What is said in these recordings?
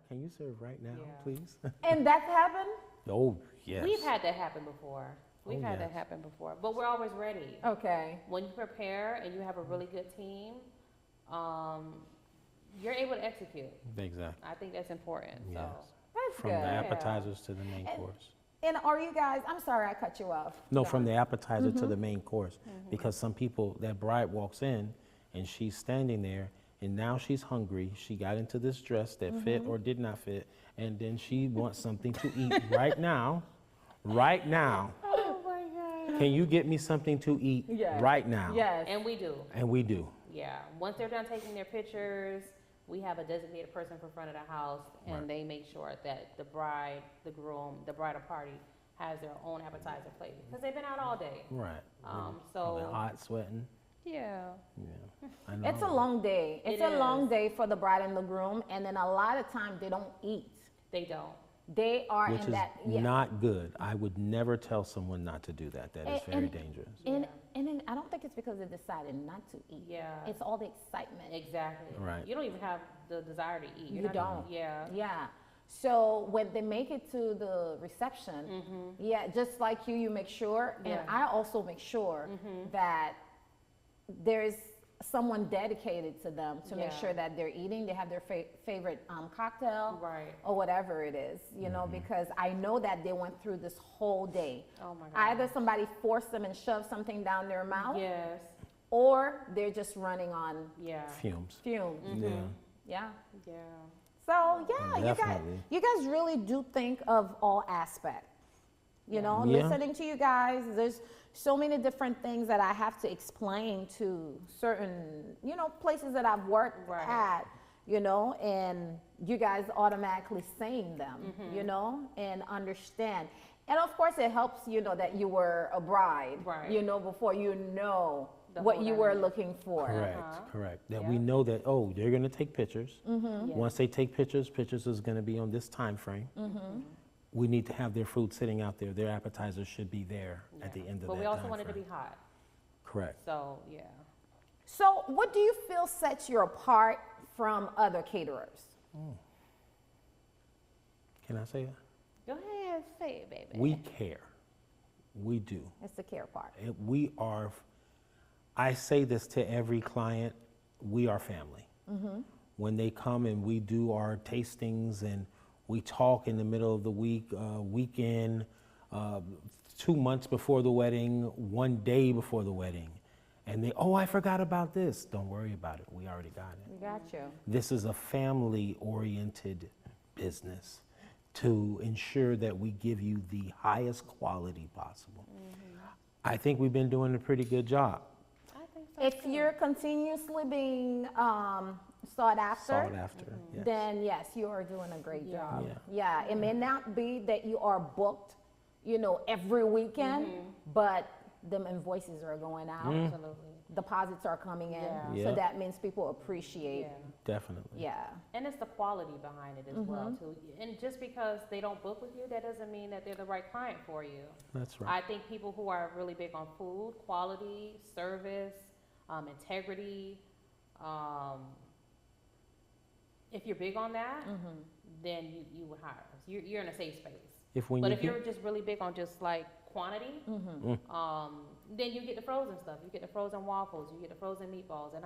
Can you serve right now, Yeah. please? And that's happened? Oh, yes. We've had that happen before. We've had that yes. happen before, but we're always ready. Okay. When you prepare and you have a really good team, you're able to execute. Exactly. I think that's important. Yes. That's From good. the appetizers to the main course. And are you guys, I'm sorry I cut you off. No, from the appetizer to Mm-hmm. the main course. Because some people, that bride walks in and she's standing there and now she's hungry. She got into this dress that fit Mm-hmm. or did not fit, and then she wants something to eat right now. Right now. Oh my God. Can you get me something to eat Yes. right now? Yes. And we do. And we do. Yeah. Once they're done taking their pictures, we have a designated person for front of the house, and Right. they make sure that the bride, the groom, the bridal party has their own appetizer plate because they've been out all day. Right. Um, All that So hot sweating. yeah. Yeah. I know. It's a long day. It's It a long is. day for the bride and the groom, and then a lot of times they don't eat. They don't. They are Which in is that. Yeah. not good. I would never tell someone not to do that. That is And- very and- dangerous. And, and then I don't think it's because they decided not to eat. Yeah. It's all the excitement. Exactly. Right. You don't even have the desire to eat. You're You not don't. Yeah. Yeah. So when they make it to the reception, yeah, just like you make sure, and Yeah. I also make sure that there's someone dedicated to them to make Yeah. sure that they're eating. They have their favorite cocktail Right. or whatever it is, you know, because I know that they went through this whole day. Oh my God. Either somebody forced them and shoved something down their mouth, Yes. or they're just running on Yeah. Fumes. fumes. Yeah. Yeah. Yeah. So yeah, Definitely. you guys really do think of all aspects. You know, Yeah. listening to you guys, there's so many different things that I have to explain to certain, you know, places that I've worked Right. at, you know, and you guys automatically saying them, you know, and understand. And of course it helps, you know, that you were a bride, Right. you know, before you know The what whole you were dynamic. looking for. Correct, correct. That Yeah. we know that, oh, they're going to take pictures. Mm-hmm. Yeah. Once they take pictures, pictures is going to be on this time frame. We need to have their food sitting out there. Their appetizers should be there at the Yeah. end of But that we also time want it to be frame. hot. Correct. So yeah. So what do you feel sets you apart from other caterers? Can I say that? Go ahead, say it, baby. We care. We do. It's the care part. We are, I say this to every client, we are family. When they come and we do our tastings and we talk in the middle of the week, weekend, 2 months before the wedding, 1 day before the wedding, and they, oh, I forgot about this. Don't worry about it. We already got it. We got you. This is a family-oriented business to ensure that we give you the highest quality possible. I think we've been doing a pretty good job. I think so. If you're continuously being sought after, Sought after, yes. then yes, you are doing a great job. Yeah. Yeah, it may not be that you are booked, you know, every weekend, but them invoices are going out, Absolutely. deposits are coming in, Yeah. Yeah. so that means people appreciate. Yeah. Definitely. Yeah. And it's the quality behind it as well too. And just because they don't book with you, that doesn't mean that they're the right client for you. That's right. I think people who are really big on food, quality, service, integrity, if you're big on that, then you would hire us. You're in a safe space. But if you're just really big on just like quantity, then you get the frozen stuff. You get the frozen waffles, you get the frozen meatballs. And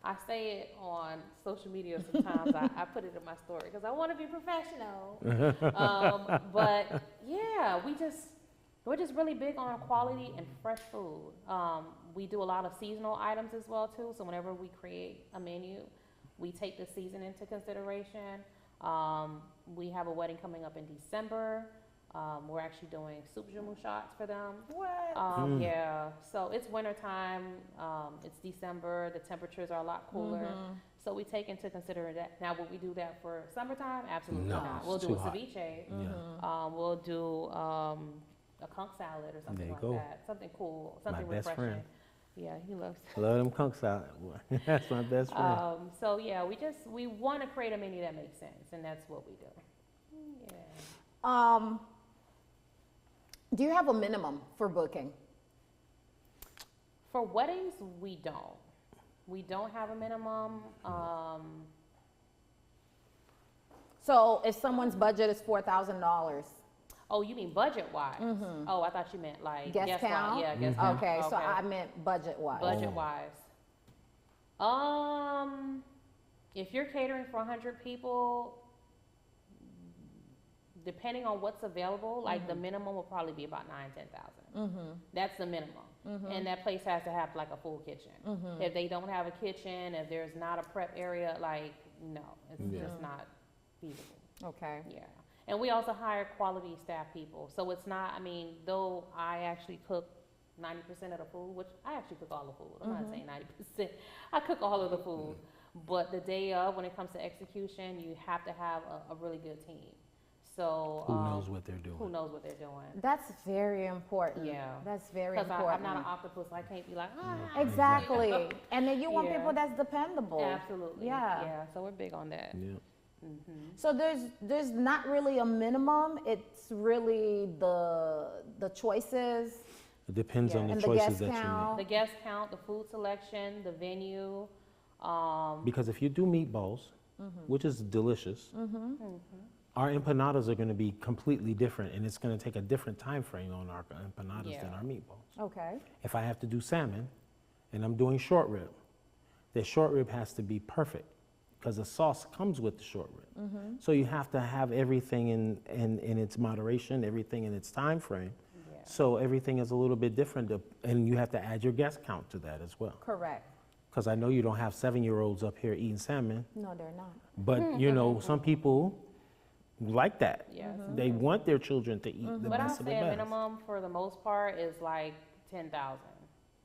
I say it on social media sometimes. I put it in my story because I want to be professional. But yeah, we're just really big on quality and fresh food. We do a lot of seasonal items as well too. So whenever we create a menu, we take the season into consideration. We have a wedding coming up in December. We're actually doing soup jumeau shots for them. What? Yeah, so it's wintertime, it's December, the temperatures are a lot cooler. So we take into consideration that. Now, will we do that for summertime? Absolutely No, not. it's We'll do too a hot. ceviche. Yeah. We'll do a conch salad or something There you like go. that. Something cool, something best refreshing. friend. Yeah, he loves. Love them conch salad. That's my best friend. So yeah, we want to create a menu that makes sense, and that's what we do. Yeah. Do you have a minimum for booking? For weddings, we don't. We don't have a minimum. So if someone's budget is $4,000. Oh, you mean budget-wise? Oh, I thought you meant like Guest count? Yeah, guest count. Okay, so I meant budget-wise. Budget-wise. If you're catering for 100 people, depending on what's available, like the minimum will probably be about $9,000-10,000. That's the minimum, and that place has to have like a full kitchen. If they don't have a kitchen, if there's not a prep area, like no, it's just not feasible. Okay. Yeah, and we also hire quality staff people, so it's not. I mean, though I actually cook 90% of the food, which I actually cook all the food. I'm not saying 90%. I cook all of the food, but the day of, when it comes to execution, you have to have a really good team. So who knows what they're doing? Who knows what they're doing? That's very important. Yeah. That's very Because important. I'm not an octopus. I can't be like, Exactly. And then you want Yeah. people that's dependable. Absolutely. Yeah. Yeah. So we're big on that. Yeah. So there's not really a minimum. It's really the choices. It depends on the And the choices guest that you count. The guest count, the food selection, the venue. make. Because if you do meatballs, which is delicious, our empanadas are going to be completely different, and it's going to take a different time frame on our empanadas than Yeah. our meatballs. Okay. If I have to do salmon, and I'm doing short rib, the short rib has to be perfect because the sauce comes with the short rib. So you have to have everything in its moderation, everything in its time frame. Yeah. So everything is a little bit different, and you have to add your guest count to that as well. Correct. Because I know you don't have 7-year-olds up here eating salmon, No, they're not. but you know, some people like that. Yes. They want their children to eat the But I'll best of the say a best. minimum for the most part is like 10,000,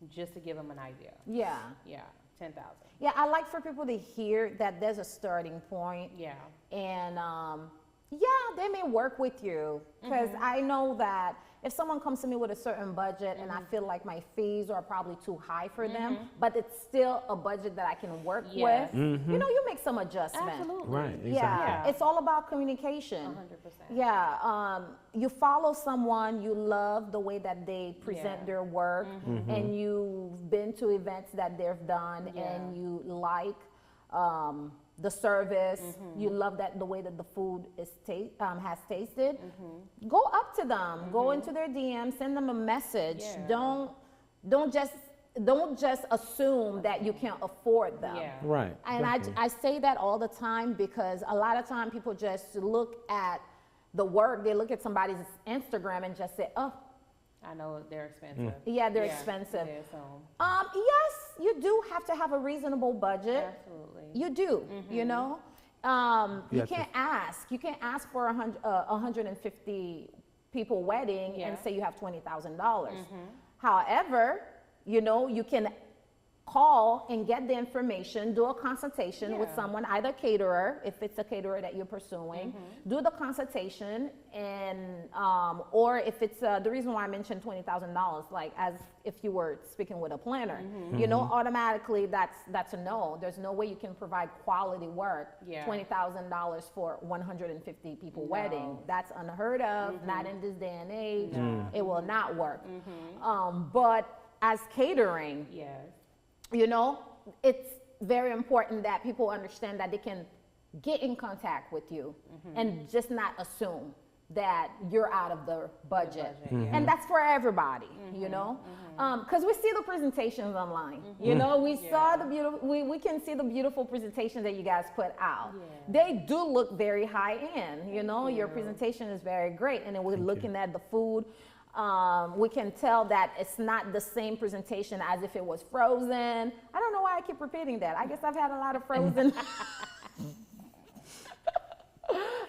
just to give them an idea. Yeah. Yeah, 10,000. Yeah, I like for people to hear that there's a starting point. Yeah. And yeah, they may work with you because I know that if someone comes to me with a certain budget and I feel like my fees are probably too high for them, but it's still a budget that I can work Yes. with, you know, you make some adjustment. Absolutely. Right, exactly. Yeah, it's all about communication. 100%. Yeah, you follow someone, you love the way that they present Yeah. their work, and you've been to events that they've done, Yeah. and you like the service. You love that the way that the food is has tasted. Go up to them, go into their DM, send them a message. Yeah. Don't just assume that you can't afford them. Yeah. Right. And I say that all the time because a lot of time people just look at the work, they look at somebody's Instagram and just say, oh, I know they're expensive. yeah, they're expensive. It is, so. Yes, you do have to have a reasonable budget. Absolutely. You do, you know? You have to- can't ask. You can't ask for 150 people wedding and Yeah. say you have $20,000. However, you know, you can call and get the information, do a consultation with Yeah. someone, either caterer, if it's a caterer that you're pursuing, do the consultation, and or if it's the reason why I mentioned $20,000, like as if you were speaking with a planner, you know, automatically that's a no. There's no way you can provide quality work. Yeah. $20,000 for 150 people wedding. That's unheard of. Not in this day and age. It will not work. But as catering, Yes. you know, it's very important that people understand that they can get in contact with you and just not assume that you're out of the budget. And that's for everybody, you know, because we see the presentations online. You know, we saw the beautiful, we can see the beautiful presentations that you guys put out. They do look very high end, you know, your presentation is very great. And then we're looking at the food. We can tell that it's not the same presentation as if it was frozen. I don't know why I keep repeating that. I guess I've had a lot of frozen.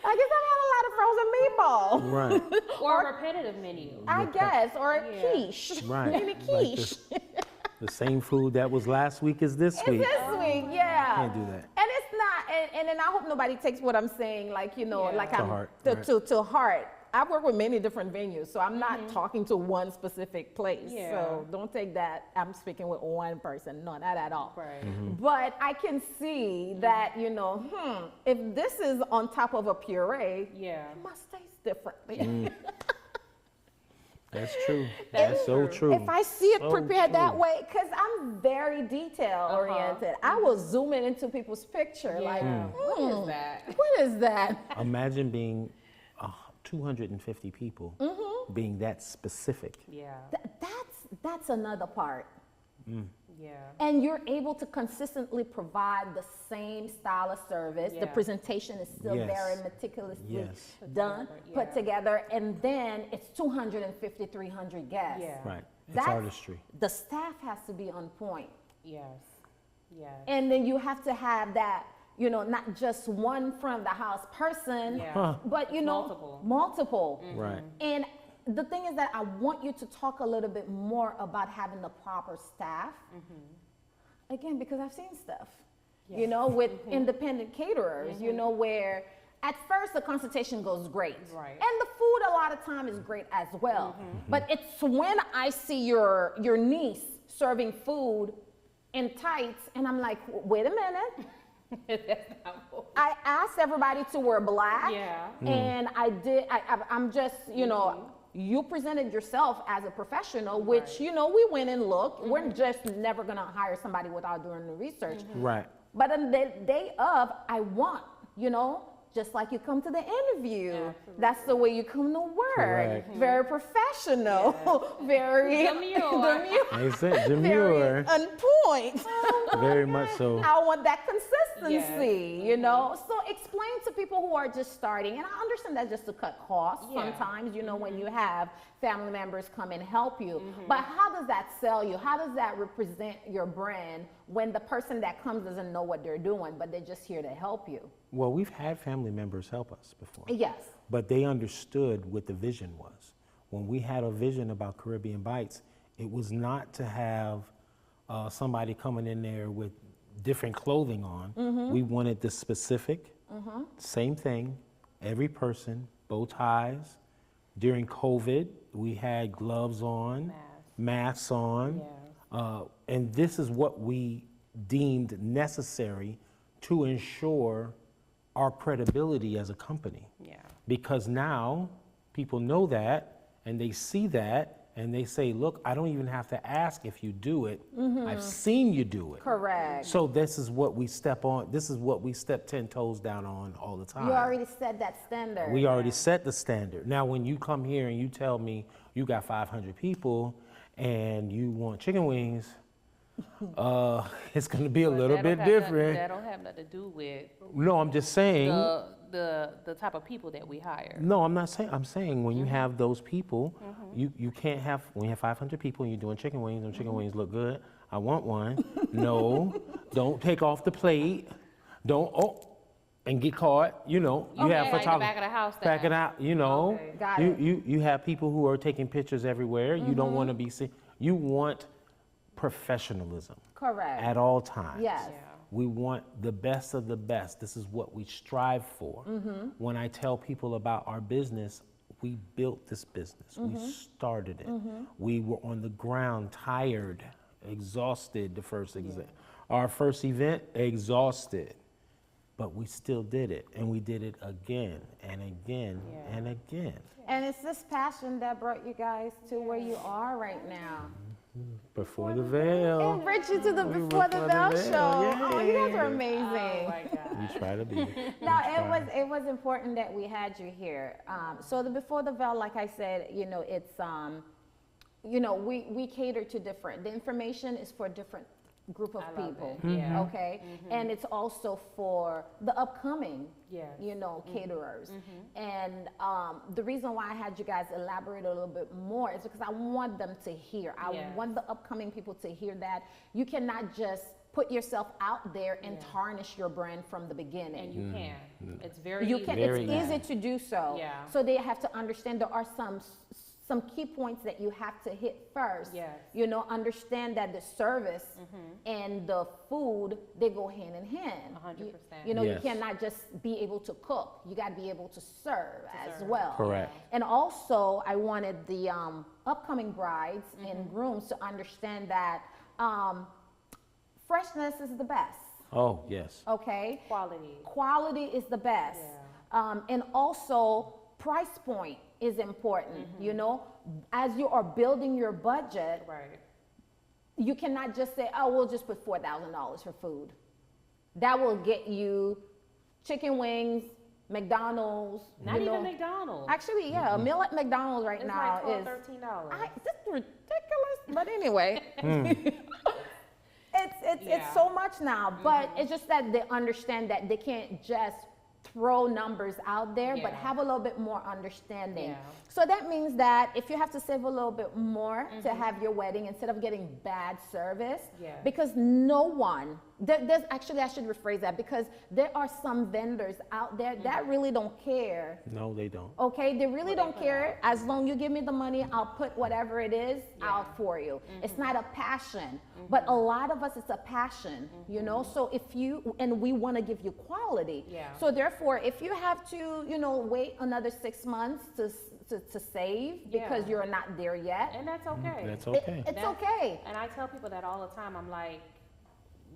I guess I've had a lot of frozen meatballs. Right. Or a repetitive menu. I guess, or a Yeah. quiche. Right. Maybe Like quiche. The same food that was last week is this week. This week, yeah. Can't do that. And it's not, and then I hope nobody takes what I'm saying, like, you know, Yeah. like To I'm heart, to, right. to heart. I've worked with many different venues, so I'm not talking to one specific place. Yeah. So don't take that I'm speaking with one person. No, not at all. Right. But I can see that, you know, if this is on top of a puree, Yeah. it must taste differently. That's true. That's so true. If I see it So prepared that true. way, because I'm very detail oriented, I will zoom in into people's picture. Like, What is that? what is that? Imagine being 250 people, being that specific. Yeah. That's another part. Yeah. And you're able to consistently provide the same style of service. The Yeah. presentation is still Yes. very meticulously Yes. done, together, put yeah. together, and then it's 250, 300 guests. Yeah. Right. It's That's- artistry. The staff has to be on point. Yes. Yes. And then you have to have that, not just one front of the house person, Yeah. but, multiple. Right. And the thing is that I want you to talk a little bit more about having the proper staff. Again, because I've seen stuff, with independent caterers, where at first the consultation goes great. Right. And the food a lot of time is great as well. But it's when I see your niece serving food in tights and I'm like, wait a minute. That's not what I asked everybody to wear black. Yeah. And I'm just, you presented yourself as a professional, which, we went and looked. We're just never going to hire somebody without doing the research. Right. But on the day of, I want, just like you come to the interview. Absolutely. That's the way you come to work. Correct. Very professional, very Demure. That's it. very Demure. on point. Very much so. I want that consistency, Yes. So explain to people who are just starting, and I understand that just to cut costs Yeah. sometimes, when you have family members come and help you. But how does that sell you? How does that represent your brand when the person that comes doesn't know what they're doing, but they're just here to help you? Well, we've had family members help us before. Yes. But they understood what the vision was. When we had a vision about Caribbean Bites, it was not to have somebody coming in there with different clothing on. We wanted the specific, same thing, every person, bow ties. During COVID, we had gloves on, masks on. Yeah. And this is what we deemed necessary to ensure our credibility as a company. Yeah. Because now people know that and they see that and they say, look, I don't even have to ask if you do it. I've seen you do it. Correct. So this is what we step on. This is what we step 10 toes down on all the time. You already set that standard. We already set the standard. Now, when you come here and you tell me you got 500 people and you want chicken wings, it's going to be a little bit different. That don't have nothing to do with No, I'm just saying. the type of people that we hire. No, I'm not saying. I'm saying when you have those people, you can't have, when you have 500 people and you're doing chicken wings and chicken wings look good, I want one. No, don't take off the plate. Don't, and get caught, you have like the photographers. back of the house Back it style. out, you know. Okay. Got it. You have people who are taking pictures everywhere. You don't want to be seen. You want professionalism Correct. at all times. Yes. Yeah. We want the best of the best. This is what we strive for. When I tell people about our business, we built this business. We started it. We were on the ground, tired, exhausted the first exam. Our first event, exhausted. But we still did it, and we did it again and again and again. And it's this passion that brought you guys to where you are right now. Before the veil. It brought you to the We Before the Before the Veil Veil, show. Oh, you guys are Oh amazing. my God. We try to be. No, it was important that we had you here. So the Before the Veil, like I said, it's we cater to different. The information is for a different group of I love people. it. Yeah. Okay, and it's also for the upcoming. Yes. Caterers. And the reason why I had you guys elaborate a little bit more is because I want them to hear. I Yes. want the upcoming people to hear that you cannot just put yourself out there and tarnish your brand from the beginning. And you can. It's very You easy. can. Very It's easy to do so. Yeah. So they have to understand there are some key points that you have to hit first. Yes. Understand that the service and the food, they go hand in hand. 100%. You Yes. cannot just be able to cook. You got to be able to serve as well. Correct. And also, I wanted the upcoming brides and grooms to understand that freshness is the best. Oh, yes. Okay. Quality. Quality is the best. Yeah. And also, price point is important, you know, as you are building your budget, Right. you cannot just say, oh, we'll just put $4,000 for food. That will get you chicken wings, McDonald's. Not even McDonald's. Actually, yeah, a meal at McDonald's right It's now like is $13. this is ridiculous. But anyway, it's so much now. But it's just that they understand that they can't just throw numbers out there, but have a little bit more understanding. So that means that if you have to save a little bit more to have your wedding instead of getting bad service, because no one, there's actually, I should rephrase that, because there are some vendors out there that really don't care. No, they don't. Okay, they really don't care. As long you give me the money, I'll put whatever it is out for you. It's not a passion, but a lot of us, it's a passion, you know? So if you, and we want to give you quality. So therefore, if you have to, you know, wait another 6 months to save because you're not there yet. And that's okay. That's okay. It's okay. And I tell people that all the time. I'm like,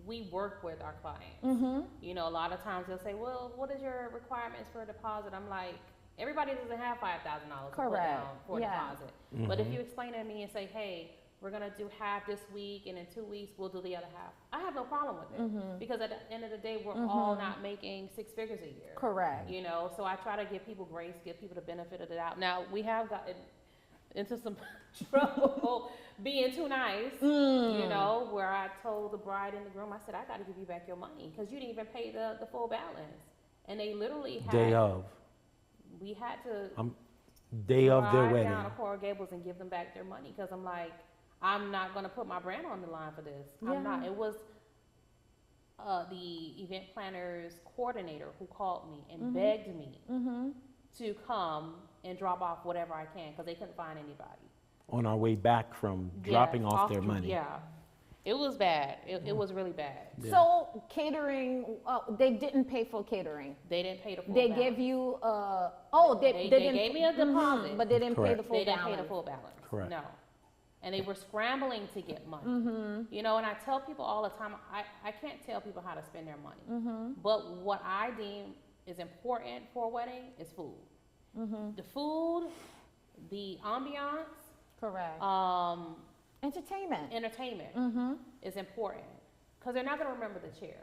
we work with our clients. You know, a lot of times they'll say, well, what is your requirements for a deposit? I'm like, everybody doesn't have $5,000 to put down for a deposit. But if you explain to me and say, hey, we're going to do half this week, and in 2 weeks, we'll do the other half. I have no problem with it. Because at the end of the day, we're all not making 6 figures a year. Correct. You know, so I try to give people grace, give people the benefit of the doubt. Now, we have gotten into some trouble being too nice, you know, where I told the bride and the groom, I said, I got to give you back your money because you didn't even pay the full balance. And they literally had. Day of. We had to. Day of their wedding. Down to Coral Gables and give them back their money because I'm like, I'm not going to put my brand on the line for this. I'm not. It was the event planner's coordinator who called me and begged me to come and drop off whatever I can because they couldn't find anybody. On our way back from dropping off their money. Yeah. It was bad. It was really bad. So catering, they didn't pay for catering. They didn't pay the full They balance. gave you, they gave me a deposit. but they didn't pay the full They didn't balance. pay the full balance. Correct. No. And they were scrambling to get money. You know, and I tell people all the time, I can't tell people how to spend their money. But what I deem is important for a wedding is food. The food, the ambiance. Correct. Entertainment Is important because they're not going to remember the chair.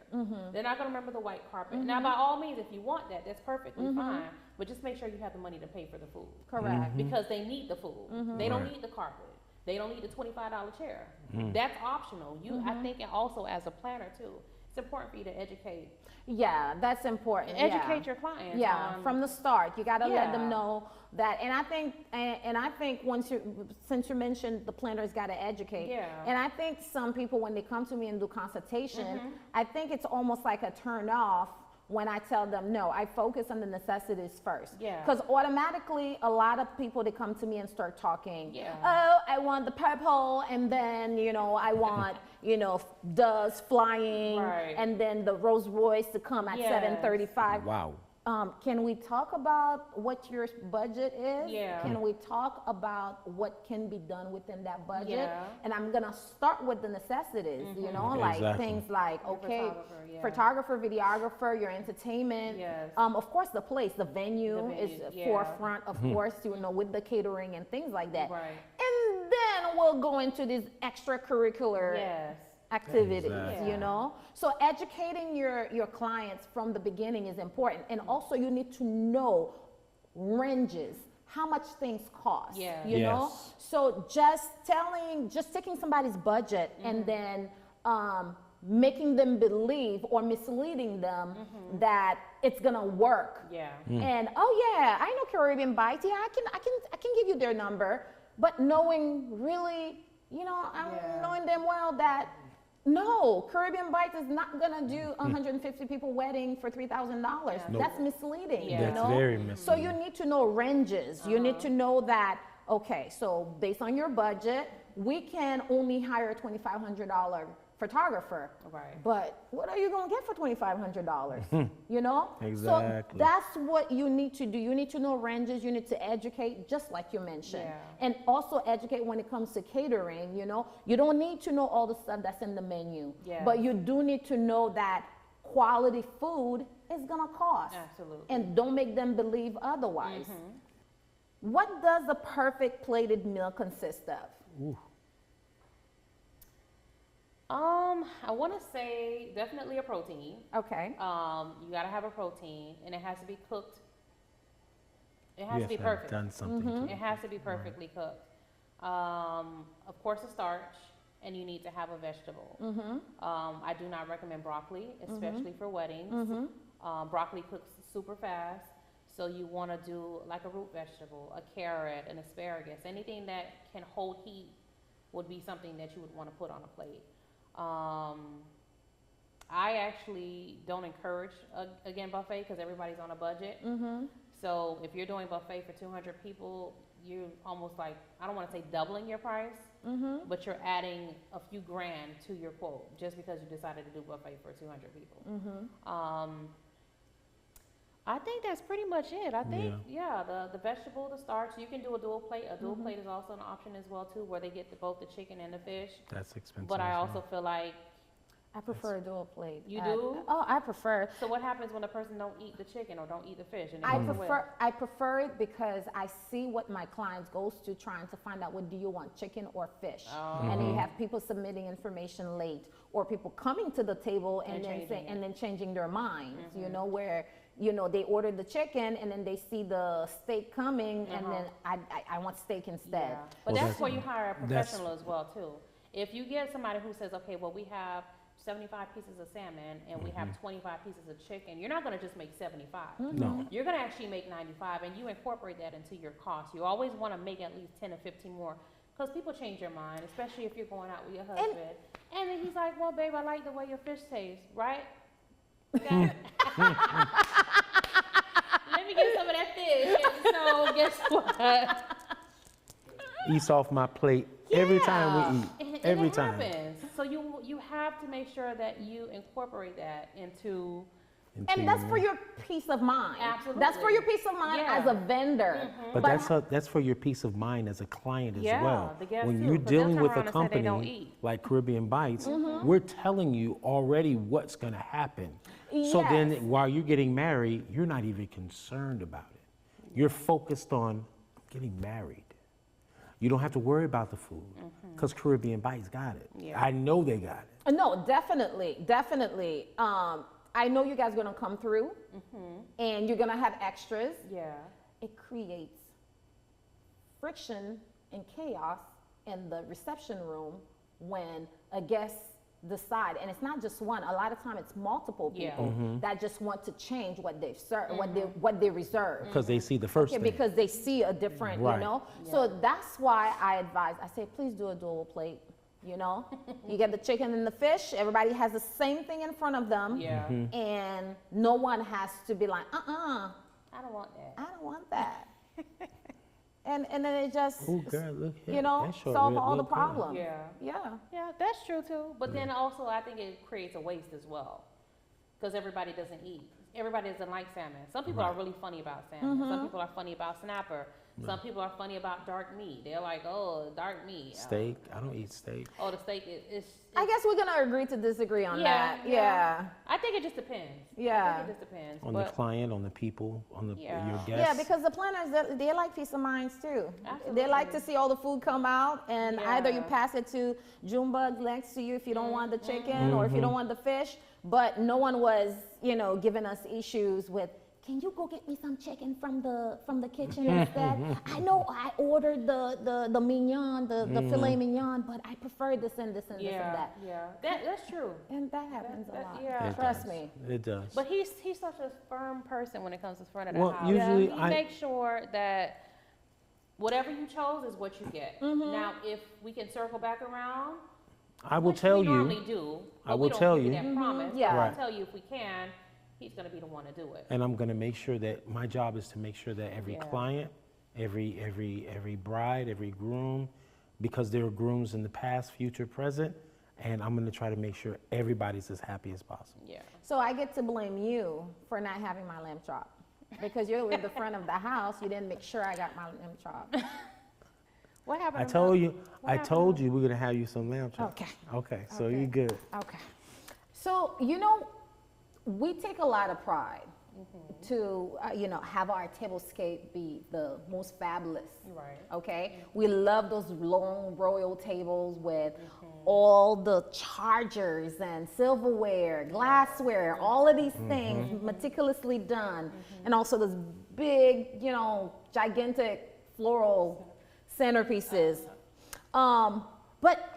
They're not going to remember the white carpet. Now, by all means, if you want that, that's perfectly fine. But just make sure you have the money to pay for the food. Correct. Because they need the food. They don't need the carpet. They don't need the $25 chair. That's optional. I think, and also as a planner too, it's important for you to educate. Yeah, that's important. Educate your clients. Yeah, from the start, you got to let them know that. And I think since you mentioned the planner's got to educate. Yeah. And I think some people when they come to me and do consultation, I think it's almost like a turn off when I tell them, no, I focus on the necessities first. Yeah. Because automatically, a lot of people, they come to me and start talking, Yeah. oh, I want the purple, and then, you know, I want, you know, doves flying, Right. and then the Rolls Royce to come at Yes. 7:35. Wow. Can we talk about what your budget is? Yeah. Can we talk about what can be done within that budget? Yeah. And I'm gonna start with the necessities, you know, like Exactly. things like, Your okay, photographer, photographer, videographer, your entertainment. Yes. Of course, the place, the venue The is venue, forefront, of course, you know, with the catering and things like that. Right. And then we'll go into these extracurricular Yes. activities, Exactly. you know? So educating your clients from the beginning is important. And also you need to know ranges, how much things cost, Yeah. you know? Yes. So just taking somebody's budget and then making them believe or misleading them that it's gonna work. Yeah. And oh yeah, I know Caribbean Bites. Yeah, I can give you their number, but knowing really, you know, knowing them well that no, Caribbean Bites is not gonna do 150 people wedding for $3,000. Nope. That's misleading. Yeah. You That's know? very So you misleading. need to know ranges. You need to know that. Okay, so based on your budget, we can only hire a $2,500 photographer. Right. But what are you going to get for $2,500? You know? Exactly. So that's what you need to do. You need to know ranges. You need to educate, just like you mentioned. Yeah. And also educate when it comes to catering, you know? You don't need to know all the stuff that's in the menu. Yeah. But you do need to know that quality food is going to cost. Absolutely. And don't make them believe otherwise. What does a perfect plated meal consist of? Ooh. I want to say definitely a protein. Okay. You got to have a protein, and it has to be cooked. It has You to be have to have perfect. done something to It it. has to be perfectly cooked. Of course, a starch, and you need to have a vegetable. I do not recommend broccoli, especially for weddings. Broccoli cooks super fast, so you want to do like a root vegetable, a carrot, an asparagus, anything that can hold heat would be something that you would want to put on a plate. I actually don't encourage, again, buffet because everybody's on a budget. So if you're doing buffet for 200 people, you're almost like, I don't want to say doubling your price, but you're adding a few grand to your quote just because you decided to do buffet for 200 people. I think that's pretty much it. I think, the vegetable, the starch, you can do a dual plate. A dual plate is also an option as well too, where they get both the chicken and the fish. That's expensive. But I as also well. feel like, I prefer a dual plate. You do? Oh, I prefer. so what happens when a person don't eat the chicken or don't eat the fish? And they I go to I prefer it because I see what my clients goes to trying to find out, what do you want, chicken or fish? And you have people submitting information late, or people coming to the table and then saying, and then changing their minds, you know, where, you know, they ordered the chicken and then they see the steak coming and then I want steak instead. But that's where you hire a professional as well too. If you get somebody who says, okay, well, we have 75 pieces of salmon and we have 25 pieces of chicken, you're not going to just make 75. No. You're going to actually make 95, and you incorporate that into your cost. You always want to make at least 10 or 15 more, because people change their mind, especially if you're going out with your husband. And then he's like, well, babe, I like the way your fish tastes, right? Okay. Let me get some of that fish. And so guess what? Eats off my plate every time we eat. Every it time. happens. So you have to make sure that you incorporate that into. And that's for your peace of mind. Absolutely. That's for your peace of mind as a vendor. But that's for your peace of mind as a client as well. The guests When too, you're 'cause they'll dealing turn with a around and say they don't company eat. like Caribbean Bites, we're telling you already what's going to happen. So then while you're getting married, you're not even concerned about it. You're focused on getting married. You don't have to worry about the food because Caribbean Bites got it. I know they got it. No, definitely, definitely. I know you guys are gonna come through, and you're gonna have extras. Yeah. It creates friction and chaos in the reception room when a guest decide, and it's not just one. A lot of time, it's multiple people that just want to change what they've served, what they reserve. Because they see the first thing. Because they see a different, you know. So that's why I advise. I say, please do a dual plate. You know, you get the chicken and the fish. Everybody has the same thing in front of them. And no one has to be like, I don't want that. I don't want that. and then it just, girl, look here. you know, That short solve rib all the look good. problems. Yeah, that's true too. But then also, I think it creates a waste as well, because everybody doesn't eat. Everybody doesn't like salmon. Some people are really funny about salmon. Some people are funny about snapper. Some people are funny about dark meat. They're like, oh, dark meat. Steak. I don't eat steak. Oh, the steak is. I guess we're gonna agree to disagree on that. Yeah. I think it just depends. Yeah. I think it just depends. On the client, on the people, on the your guests. Yeah, because the planners, they like peace of minds too. Absolutely. They like to see all the food come out, and either you pass it to Junebug next to you if you don't want the chicken or if you don't want the fish. But no one was, you know, giving us issues with, can you go get me some chicken from the kitchen instead? I know I ordered the mignon, the filet mignon, but I prefer this and this and this and that. Yeah, that's true. And that happens a lot. Yeah. Trust me. It does. But he's such a firm person when it comes to front of the Well, house. usually he makes sure that whatever you chose is what you get. Now, if we can circle back around, I will which tell we you. normally do. I but will we don't tell give you. that promise. Yeah. But I'll Right. tell you if we can. He's going to be the one to do it. And I'm going to make sure that my job is to make sure that every client, every bride, every groom, because there are grooms in the past, future, present, and I'm going to try to make sure everybody's as happy as possible. Yeah. So I get to blame you for not having my lamb chop. Because you're in the front of the house, you didn't make sure I got my lamb chop. What happened? I told you we're going to have you some lamb chops. Okay, so you're good. Okay. So, you know, we take a lot of pride to, have our tablescape be the most fabulous. Right. Okay? We love those long royal tables with all the chargers and silverware, glassware, all of these things meticulously done. And also those big, gigantic floral centerpieces. But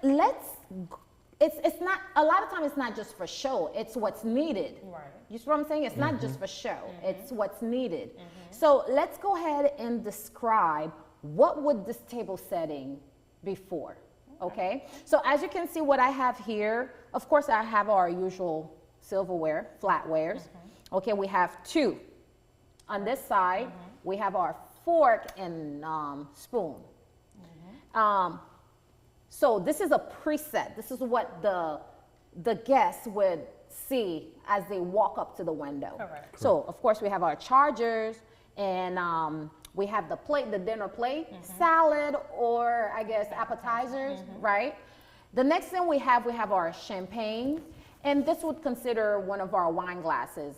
it's not, a lot of times it's not just for show, it's what's needed. Right. You see what I'm saying? It's not just for show, it's what's needed. So let's go ahead and describe what would this table setting be for, okay? So as you can see what I have here, of course I have our usual silverware, flatwares. Okay, we have 2. On this side, we have our fork and spoon. So this is a preset. This is what the guests would see as they walk up to the window. Correct. So of course we have our chargers, and we have the plate, the dinner plate, salad, or I guess appetizers, right? The next thing we have our champagne, and this would consider one of our wine glasses,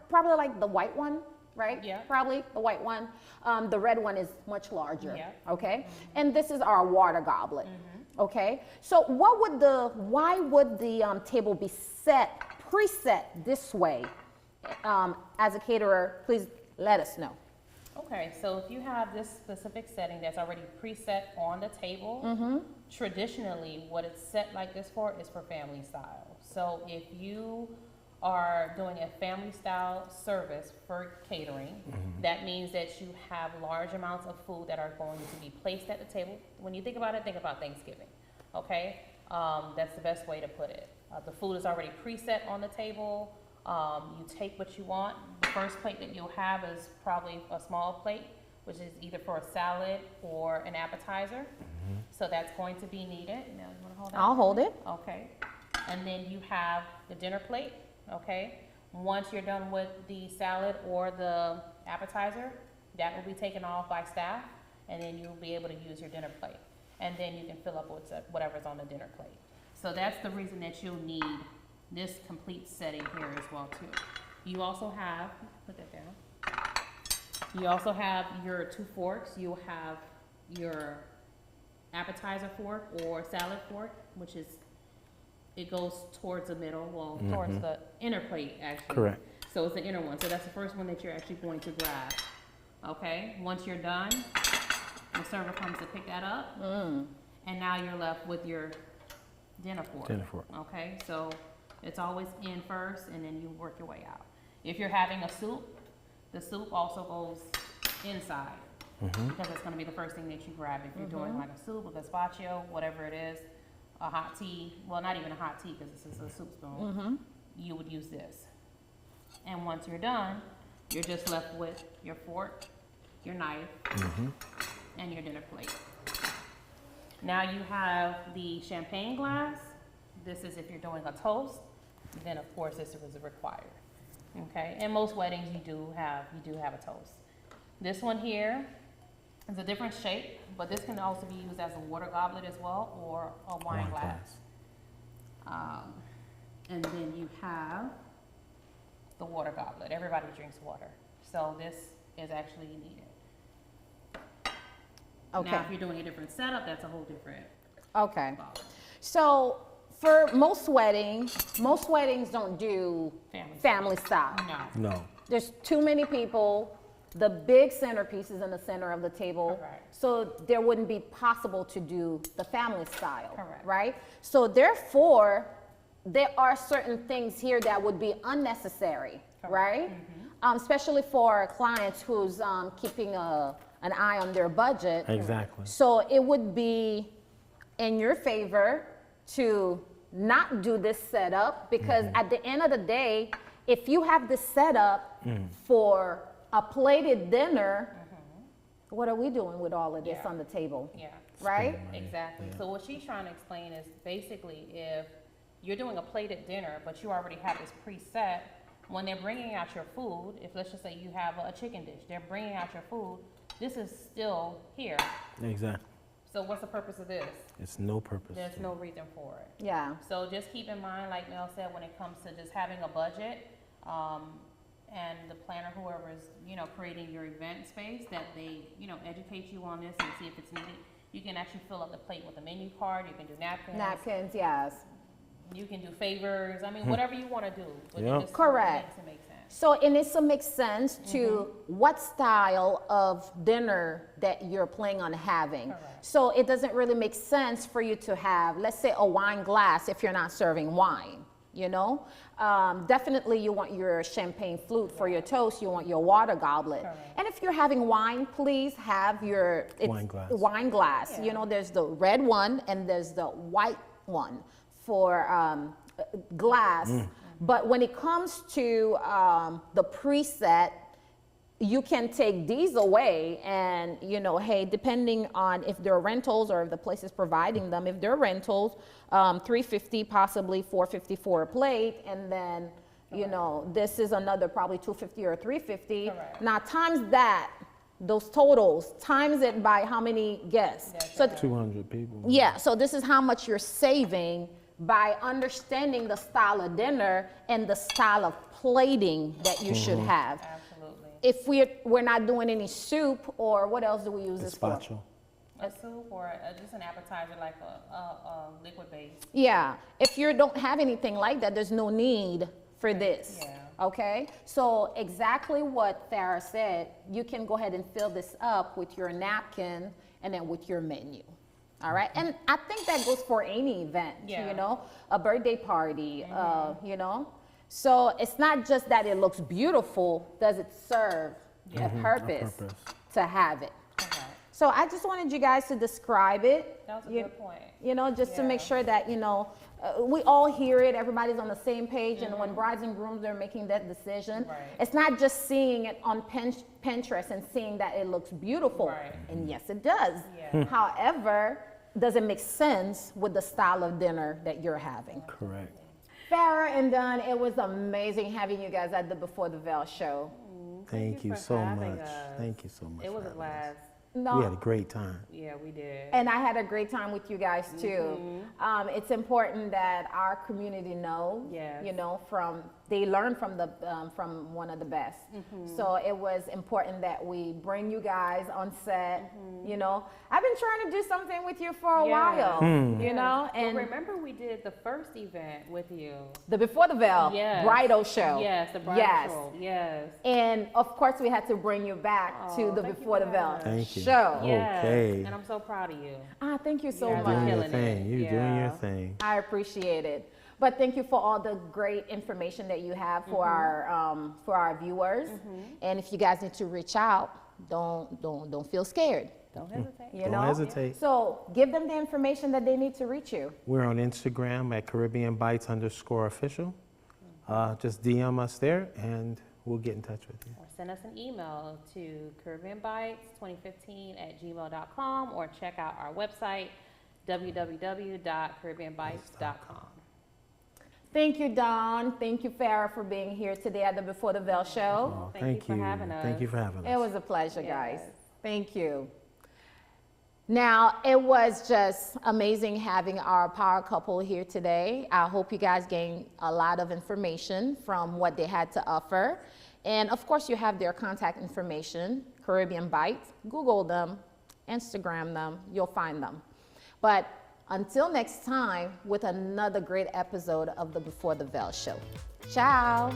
probably like the white one, right? Yeah. Probably the white one. The red one is much larger, Yeah. okay? And this is our water goblet, okay? So why would the table be preset this way? As a caterer, please let us know. Okay, so if you have this specific setting that's already preset on the table, traditionally what it's set like this for is for family style. So if you are doing a family style service for catering, that means that you have large amounts of food that are going to be placed at the table. When you think about it, think about Thanksgiving, okay? That's the best way to put it. The food is already preset on the table. You take what you want. The first plate that you'll have is probably a small plate, which is either for a salad or an appetizer. So that's going to be needed. Now, you want to hold that? I'll hold it. Okay. And then you have the dinner plate, okay? Once you're done with the salad or the appetizer, that will be taken off by staff, and then you'll be able to use your dinner plate. And then you can fill up with whatever's on the dinner plate. So that's the reason that you'll need this complete setting here as well too. You also have, put that down. You also have your 2 forks. You'll have your appetizer fork or salad fork, which is, it goes towards the middle, well, towards the inner plate actually. Correct. So it's the inner one. So that's the first one that you're actually going to grab. Okay, once you're done, the server comes to pick that up. And now you're left with your dinner fork. Dinner fork. Okay, so it's always in first and then you work your way out. If you're having a soup, the soup also goes inside because it's going to be the first thing that you grab. If you're doing like a soup, a gazpacho, whatever it is, a hot tea, well, not even a hot tea because this is a soup spoon, you would use this. And once you're done, you're just left with your fork, your knife, and your dinner plate. Now you have the champagne glass. This is if you're doing a toast, then of course this is required. Okay, in most weddings you do have a toast. This one here is a different shape, but this can also be used as a water goblet as well, or a wine glass. And then you have the water goblet. Everybody drinks water, so this is actually needed. Okay. Now, if you're doing a different setup, that's a whole different. Okay. bottle. So for most weddings don't do family style. No. There's too many people. The big centerpiece is in the center of the table. Correct. So there wouldn't be possible to do the family style. Correct. Right? So therefore, there are certain things here that would be unnecessary, right? Especially for clients who's keeping an eye on their budget. Exactly. So it would be in your favor to not do this setup because at the end of the day, if you have this setup for a plated dinner, what are we doing with all of this on the table? Yeah. Right? Exactly. So what she's trying to explain is basically if you're doing a plated dinner, but you already have this preset, when they're bringing out your food, if let's just say you have a chicken dish, they're bringing out your food, this is still here. Exactly. So what's the purpose of this? It's no purpose. There's no reason for it. Yeah. So just keep in mind, like Mel said, when it comes to just having a budget, and the planner, whoever is, creating your event space, that they, educate you on this and see if it's needed. You can actually fill up the plate with a menu card. You can do napkins. Napkins, yes. You can do favors. I mean, whatever you want to do. But Yep. just Correct. It makes sense. So it needs to make sense to what style of dinner that you're planning on having. Correct. So it doesn't really make sense for you to have, let's say, a wine glass if you're not serving wine, Definitely you want your champagne flute for your toast, you want your water goblet. Correct. And if you're having wine, please have your wine glass. Yeah. There's the red one and there's the white one for glass. But when it comes to the preset, you can take these away and, hey, depending on if they're rentals or if the place is providing them, if they're rentals, $350, possibly $450 for a plate. And then, this is another probably $250 or $350. Correct. Now times that, those totals, times it by how many guests. Yes, So 200 people. yeah, so this is how much you're saving by understanding the style of dinner and the style of plating that you should have. Absolutely. If we're not doing any soup, or what else do we use this for? Gazpacho. A soup or just an appetizer, like a liquid base. Yeah, if you don't have anything like that, there's no need for this. Yeah. Okay, so exactly what Farah said, you can go ahead and fill this up with your napkin and then with your menu. All right, and I think that goes for any event, Yeah. A birthday party, So it's not just that it looks beautiful, does it serve a purpose to have it? Okay. So I just wanted you guys to describe it. That was a good point. Just to make Yeah. sure that, we all hear it, everybody's on the same page, and when brides and grooms are making that decision, Right. it's not just seeing it on Pinterest and seeing that it looks beautiful. Right. And yes, it does. Yeah. However, does it make sense with the style of dinner that you're having? Correct. Farah and Don, it was amazing having you guys at the Before the Veil show. Thank you for so having much. us. Thank you so much. It was for a having us. blast. No, We had a great time. Yeah, we did. and I had a great time with you guys too. It's important that our community know, Yes. they learn from one of the best. So it was important that we bring you guys on set. I've been trying to do something with you for a Yeah. while. Well, And remember we did the first event with you. the Before the Veil Yes. bridal show. Yes, the bridal Yes. show. Yes. And of course, we had to bring you back to Oh, the thank you Before the Veil guys. Thank you. show. Yes. Okay. And I'm so proud of you. Thank you so Yeah, much. Doing your killing thing. it. You're doing your Yeah. thing. I appreciate it. But thank you for all the great information that you have for our viewers. And if you guys need to reach out, don't feel scared. Don't hesitate. You Don't know? hesitate. So give them the information that they need to reach you. We're on Instagram at CaribbeanBites_official. Just DM us there and we'll get in touch with you. Or send us an email to CaribbeanBites2015@gmail.com or check out our website, www.caribbeanbites.com. Thank you, Dawn. Thank you, Farah, for being here today at the Before the Veil show. Oh, Thank you for having us. Thank you for having us. It was a pleasure, guys. Yes. Thank you. Now, it was just amazing having our power couple here today. I hope you guys gained a lot of information from what they had to offer. And of course, you have their contact information, Caribbean Bites. Google them, Instagram them, you'll find them. But until next time, with another great episode of the Before the Veil show. Ciao.